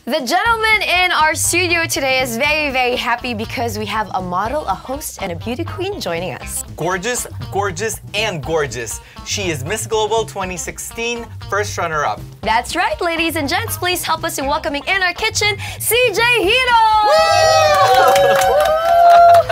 The gentleman in our studio today is very, very happy because we have a model, a host, and a beauty queen joining us. Gorgeous, gorgeous, and gorgeous. She is Miss Global 2016, first runner-up. That's right, ladies and gents. Please help us in welcoming in our kitchen, CJ Hirro!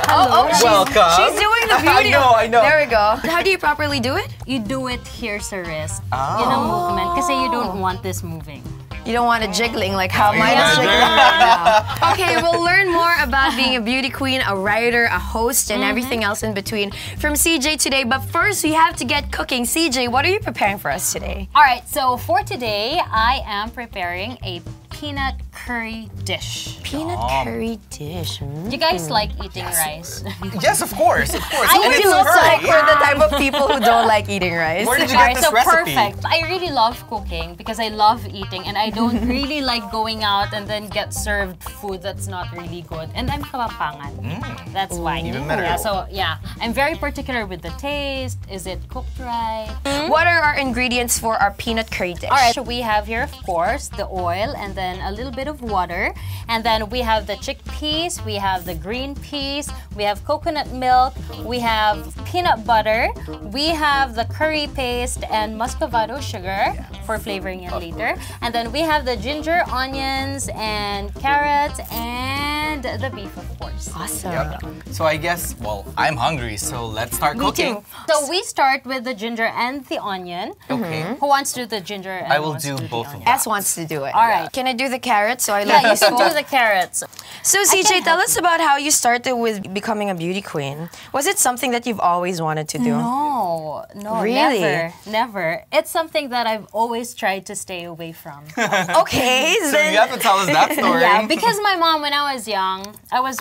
Welcome. She's doing the beauty. I know. There we go. How do you properly do it? You do it here sa wrist. Oh. Yun ang movement kasi you don't want this moving. You don't want it jiggling like how mine is jiggling right now. Okay, we'll learn more about being a beauty queen, a writer, a host, and everything else in between from CJ today. But first, we have to get cooking. CJ, what are you preparing for us today? All right, so for today, I am preparing a peanut curry dish. Peanut curry dish. Do you guys like eating rice? Yes, of course, of course. And it looks like we're the type of people who don't like eating rice. Where did you get this recipe? Perfect. I really love cooking because I love eating and I don't really like going out and then get served food that's not really good. And I'm kawapangan. That's why. Even better. Yeah, so yeah, I'm very particular with the taste. Is it cooked right? What are our ingredients for our peanut curry dish? All right, so we have here, of course, the oil and then a little bit of water. And then we have the chickpeas, we have the green peas, we have coconut milk, we have peanut butter, we have the curry paste and muscovado sugar for flavoring it later. And then we have the ginger, onions, and carrots, and the beef, of course. Awesome. Yep. So I guess, well, I'm hungry, so let's start cooking. So we start with the ginger and the onion. Okay. Who wants to do the ginger and I who will wants do to both the of onion? them. S wants to do it. All right. Can I do the carrots? So I Yeah, let you you can spoon? do the carrots. So CJ, tell us about how you started with becoming a beauty queen. Was it something that you've always wanted to do? No, Really? never. It's something that I've always tried to stay away from. Okay, So you have to tell us that story. Yeah, because my mom, when I was young, I was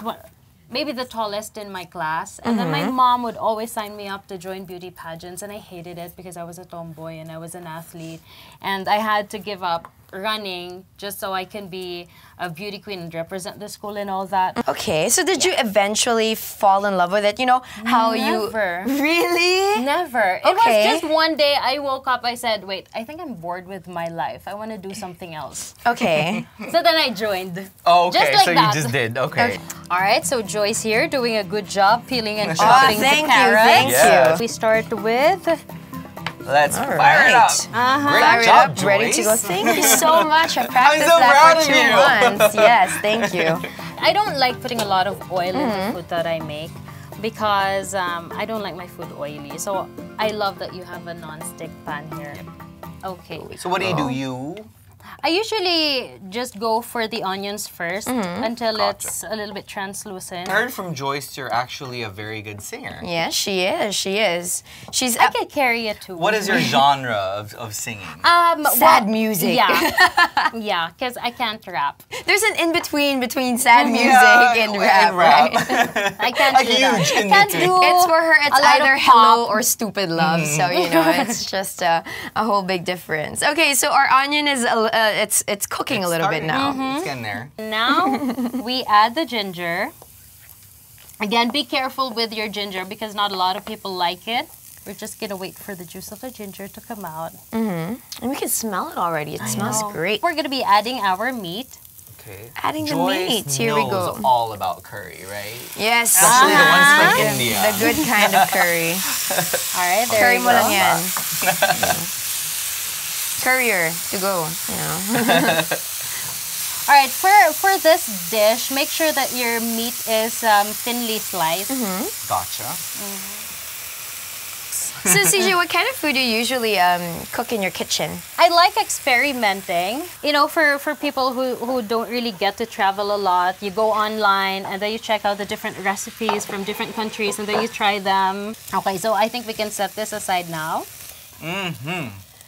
maybe the tallest in my class. And then my mom would always sign me up to join beauty pageants. And I hated it because I was a tomboy and I was an athlete. And I had to give up running just so I can be a beauty queen and represent the school and all that. Okay, so did you eventually fall in love with it? You know, how Never. you... Really? Never. It Okay. was just one day I woke up, I said, wait, I think I'm bored with my life. I want to do something else. Okay. So then I joined. Oh, okay, Just like so that. you just did, okay. All right, so Joyce here doing a good job peeling and Oh, chopping thank the you, carrots. thank Yes. We start with Let's All fire it up. right. Great Fire it job, up, ready to go. Joyce. Thank you so much. I practiced so that proud for of 2 you. months. Yes, thank you. I don't like putting a lot of oil in the food that I make because I don't like my food oily. So I love that you have a non-stick pan here. Okay. So what do? You I usually just go for the onions first until Gotcha. it's a little bit translucent. I heard from Joyce you're actually a very good singer. Yes, she is. She is. She's I can carry it too. What is your genre of singing? sad music. Yeah, yeah, because I can't rap. There's an in-between between sad music Yeah, and rap, right? I can't A do that. huge I can't in-between. do It's for her, it's a lot either of hello pop. or stupid love. So, you know, it's just a whole big difference. Okay, so our onion is, it's cooking a little bit now. It's getting there. Now we add the ginger. Again, be careful with your ginger because not a lot of people like it. We're just gonna wait for the juice of the ginger to come out. And we can smell it already. It smells So great. We're gonna be adding our meat. Okay. Adding the Joyce meat. Here we go. knows all about curry, right? Yes. Especially the ones from India. The good kind of curry. All right, there Curry you mo lang go. yan. Courier to go, you know. All right, for this dish, make sure that your meat is thinly sliced. Gotcha. So CJ, what kind of food do you usually cook in your kitchen? I like experimenting. You know, for people who don't really get to travel a lot, you go online and then you check out the different recipes from different countries and then you try them. Okay, so I think we can set this aside now.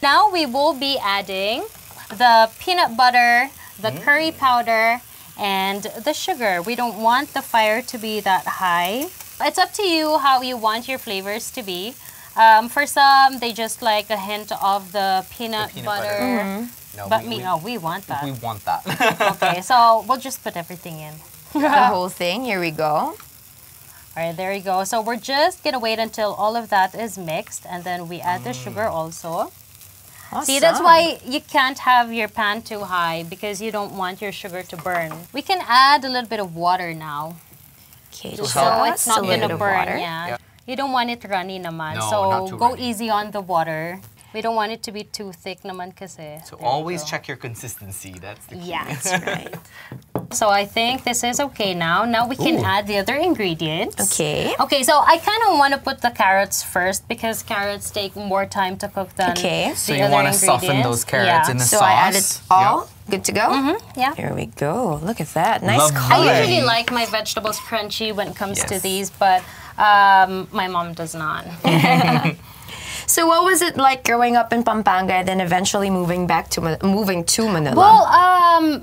Now we will be adding the peanut butter, the curry powder, and the sugar. We don't want the fire to be that high. It's up to you how you want your flavors to be. For some, they just like a hint of the peanut butter. No, But we want that. We want that. Okay, so we'll just put everything in. The whole thing. Here we go. All right, there you go. So we're just gonna wait until all of that is mixed, and then we add the sugar also. See, that's why you can't have your pan too high because you don't want your sugar to burn. We can add a little bit of water now. Okay, So it's not going gonna burn. Yeah. You don't want it runny naman. No, so not too go runny. easy on the water. We don't want it to be too thick naman kasi. So always check your consistency. That's the key. Yeah. That's right. So I think this is okay now. Now we can add the other ingredients. Okay. Okay, so I kind of want to put the carrots first because carrots take more time to cook than Okay. So the you other want to soften those carrots in the So sauce. I added all. Good to go? Yeah. Here we go. Look at that. Nice Lovely. color. I usually like my vegetables crunchy when it comes to Yes. these, but my mom does not. So what was it like growing up in Pampanga and then eventually moving to Manila? Well,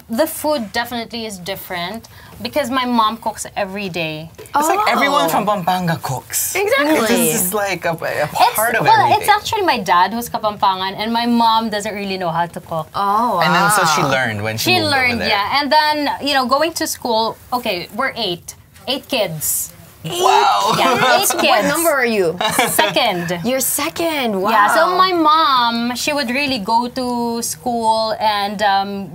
the food definitely is different because my mom cooks every day. It's like everyone from Pampanga cooks. Exactly. This is like a part of Well, everything. it's actually my dad who's Kapampangan and my mom doesn't really know how to cook. Oh, wow. And then so she learned when she moved over there. Yeah. And then, going to school, okay, we're eight kids. Wow. Yeah, 8 kids. What number are you? Second. You're second. Wow. Yeah, so my mom, she would really go to school and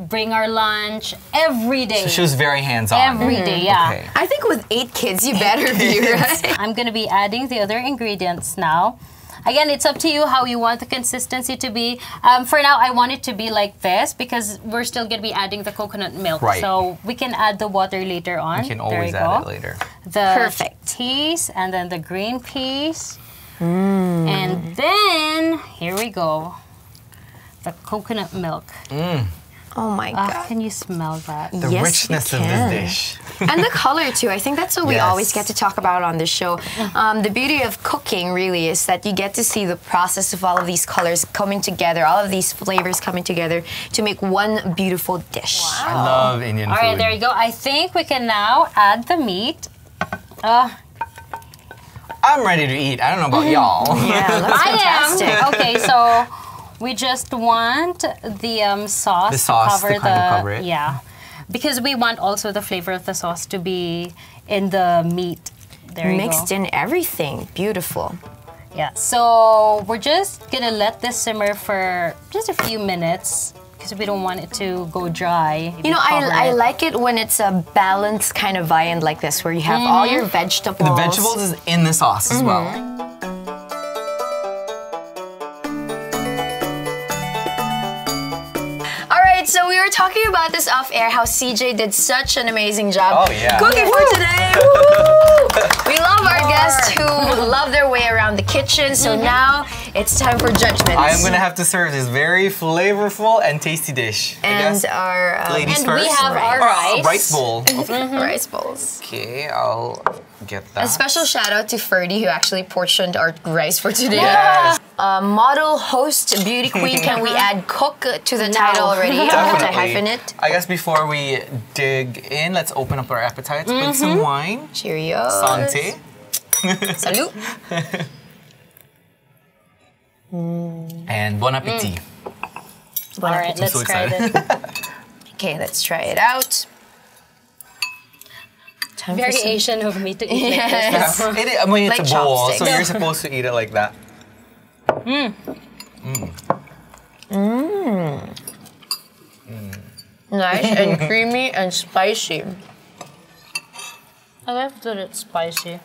bring our lunch every day. So she was very hands-on. Every day, yeah. Okay. I think with 8 kids, you better be, right? I'm gonna be adding the other ingredients now. Again, it's up to you how you want the consistency to be. For now, I want it to be like this because we're still gonna be adding the coconut milk. Right. So we can add the water later on. You can There always you add go. it later. The Perfect. peas and then the green peas. And then, here we go. The coconut milk. Oh my God. Can you smell that? The Yes, richness you of can. this dish. And the color too. I think that's what we Yes. always get to talk about on this show. The beauty of cooking really is that you get to see the process of all of these colors coming together, all of these flavors coming together to make one beautiful dish. I love Indian All food. right, there you go. I think we can now add the meat. I'm ready to eat. I don't know about y'all. Yeah, looks fantastic. I am. Okay, so we just want the sauce, The sauce to cover to kind of cover it. Yeah, because we want also the flavor of the sauce to be in the meat. There you Mixed go. in everything. Beautiful. Yeah. So we're just gonna let this simmer for just a few minutes because we don't want it to go dry. You know, Cover I it. like it when it's a balanced kind of viand like this, where you have all your vegetables. The vegetables is in the sauce as well. All right, so we were talking about this off air, how CJ did such an amazing job Oh, yeah. cooking for today. Woo! We love our guests who love their way around the kitchen, so now it's time for judgments. I am going to have to serve this very flavorful and tasty dish. I And guess. our Ladies And first. we have our rice. Rice bowl. rice bowls. Okay, I'll get that. A special shout out to Ferdy who actually portioned our rice for today. Yes. Model, host, beauty queen. Can we add cook to the title already? Or have to hyphen it? I guess before we dig in, let's open up our appetites with some wine. Cheerios. Santé. Salute. And bon appetit. All right, let's so try excited. this. Okay, let's try it out. Time for Very some- Asian of me to eat Yes. like this. I mean, it's Like a bowl, so chopsticks. you're supposed to eat it like that. Nice and creamy and spicy. I love that it's spicy.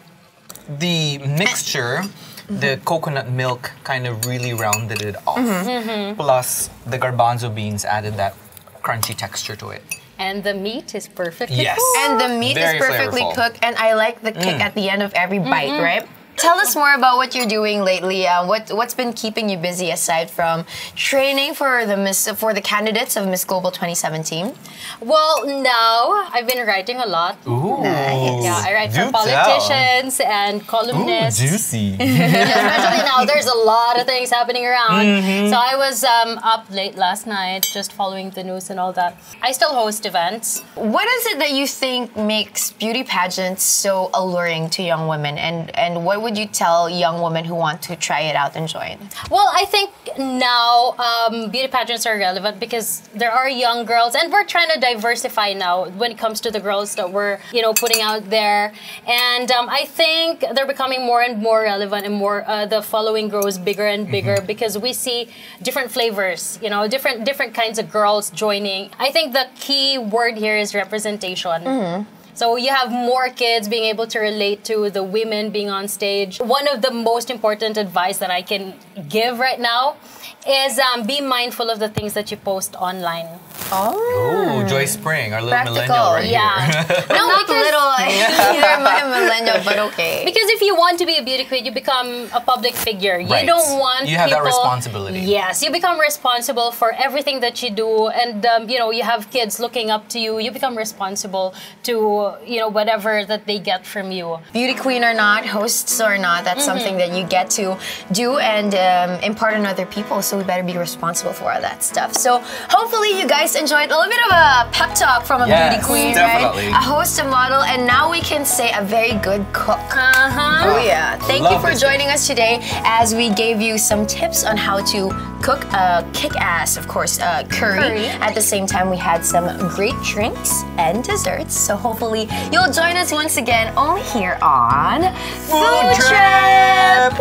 The mixture, the coconut milk kind of really rounded it off. Plus, the garbanzo beans added that crunchy texture to it. And the meat is perfectly Yes. cooked. And the meat Very is perfectly flavorful. cooked, and I like the kick at the end of every bite, right? Tell us more about what you're doing lately. What's been keeping you busy aside from training for the candidates of Miss Global 2017? Well, now I've been writing a lot. Ooh. Nice. Yeah, I write Do for politicians and columnists. juicy. Especially now, there's a lot of things happening around. So I was up late last night, just following the news and all that. I still host events. What is it that you think makes beauty pageants so alluring to young women, and what would would you tell young women who want to try it out and join? Well, I think now beauty pageants are relevant because there are young girls, and we're trying to diversify now when it comes to the girls that we're, you know, putting out there. And I think they're becoming more and more relevant, and more the following grows bigger and bigger because we see different flavors, you know, different kinds of girls joining. I think the key word here is representation. So you have more kids being able to relate to the women being on stage. One of the most important advice that I can give right now is be mindful of the things that you post online. Oh, Joyce Pring, our little Practical, millennial right yeah. here. No, not little. Neither am I a millennial, but okay. Because if you want to be a beauty queen, you become a public figure. Right. You don't want You have people, that responsibility. Yes, you become responsible for everything that you do, and you know, you have kids looking up to you. You become responsible to, you know, whatever that they get from you. Beauty queen or not, hosts or not, that's something that you get to do and impart on other people. So we better be responsible for all that stuff. So hopefully you guys enjoyed a little bit of a pep talk from a beauty queen, definitely. right? A host, a model, and now we can say a very good cook. Oh yeah. Thank you for joining us today as we gave you some tips on how to cook a kick-ass, of course, curry. At the same time, we had some great drinks and desserts. So hopefully you'll join us once again only here on Food Trip.